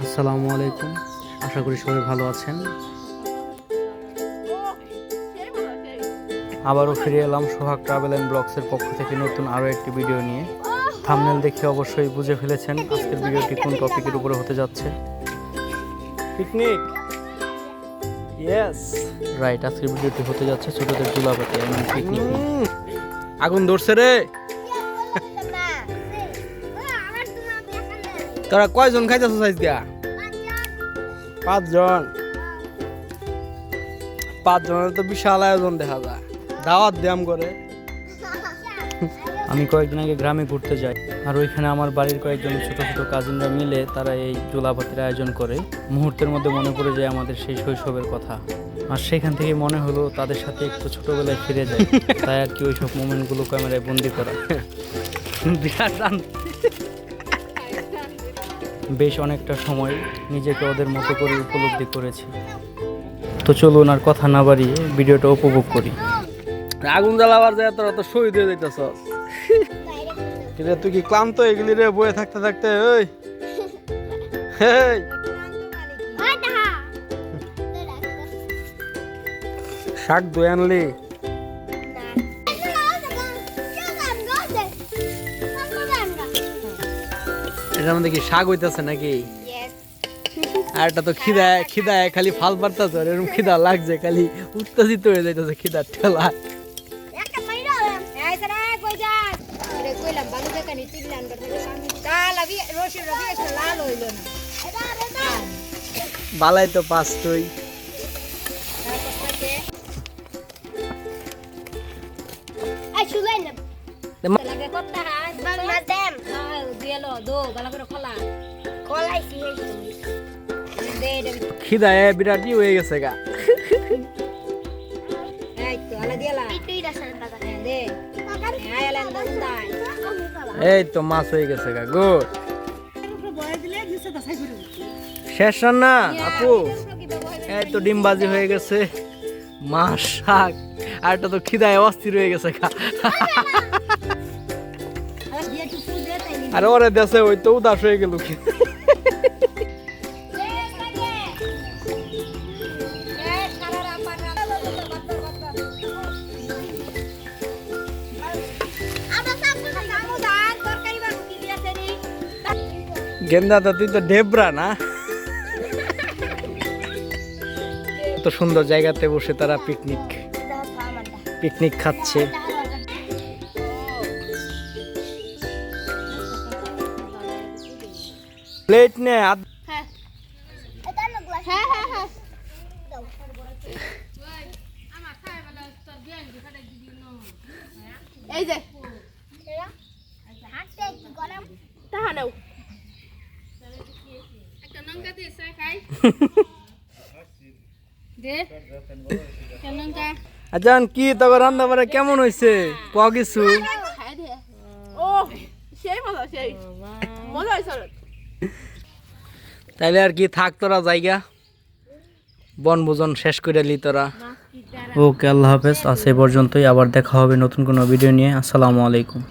আসসালামু আলাইকুম, আশা করি সবাই ভালো আছেন। আবারও ফিরে এলাম সোহাগ ট্রাভেল অ্যান্ড ব্লগসের পক্ষ থেকে নতুন আরও একটি ভিডিও নিয়ে। থাম্বনেল দেখে অবশ্যই বুঝে ফেলেছেন আজকের ভিডিওটি কোন টপিকের উপরে হতে যাচ্ছে। পিকনিক। ইয়েস, রাইট, আজকের ভিডিওটি হতে যাচ্ছে ছোটদের জুলাপাতি এবং পিকনিক। আগুন ধরছে রে। তোরা কয়জন খাইতেছ আজকে? পাঁচজন। পাঁচজনের তো বিশাল আয়োজন দেখা যায়। দাওয়াত ব্যায়াম করে। আমি কয়েকদিন আগে গ্রামে ঘুরতে যাই, আর ওইখানে আমার বাড়ির কয়েকজন ছোট ছোট কাজিনরা মিলে তারা এই জুলাপাতির আয়োজন করে। মুহূর্তের মধ্যে মনে পড়ে যায় আমাদের সেই শৈশবের কথা, আর সেখান থেকে মনে হলো তাদের সাথে একটু ছোটবেলায় ফিরে যায়। তাই আর কি ওইসব মোমেন্টগুলো ক্যামেরায় বন্দি করা। বিরাট বেশ অনেকটা সময় নিজেকে ওদের মতো করে উপলব্ধি করেছি। তো চলুন আর কথা না বাড়িয়ে ভিডিওটা উপভোগ করি। আগুন জ্বালাবার যায় তোরা তো শহীদ হয়ে যাইতেছ। তুই কি ক্লান্ত হয়ে গেলি রে বয়ে থাকতে থাকতে? ওই শাক ধুয়ে আনলি? এটার মধ্যে কি শাক হইতেছে নাকি? আর এটা তো খিদায় খালি ফাল পারতেছে, এরকম খিদা লাগছে, খালি উত্তেজিত হয়ে যাইতেছে খিদার ঠেলা। বালাই তো পাস তুই। খিদায় বিরাটই হয়ে গেছে গা। এই তো মাছ হয়ে গেছে গা। গুড। শেষ রান্না আপু? এই তো ডিমবাজি হয়ে গেছে, মাছ, শাক, আর এটা তো খিদায় অস্থির হয়ে গেছে গা। আরে ওরে দেশে ওই তো উদাস হয়ে গেল। গেন্দা তো তুই তো ঢেবরা না। তো সুন্দর জায়গাতে বসে তারা পিকনিক খাচ্ছে। প্লেট নে। এই যে তাহা নাও একটা লঙ্কা দিয়ে খাই দে লঙ্কা। আচ্ছা কি তবে রান্না বাড়া কেমন হয়েছে? পাওয়া কিছু? ও সেই মজা, সেই মজা হয়েছে। তাইলে আর কি থাক, তোরা জায়গা বনভোজন শেষ করে লি তোরা। ওকে, আল্লাহ হাফেজ। আজ এ পর্যন্তই, আবার দেখা হবে নতুন কোনো ভিডিও নিয়ে। আসসালামু আলাইকুম।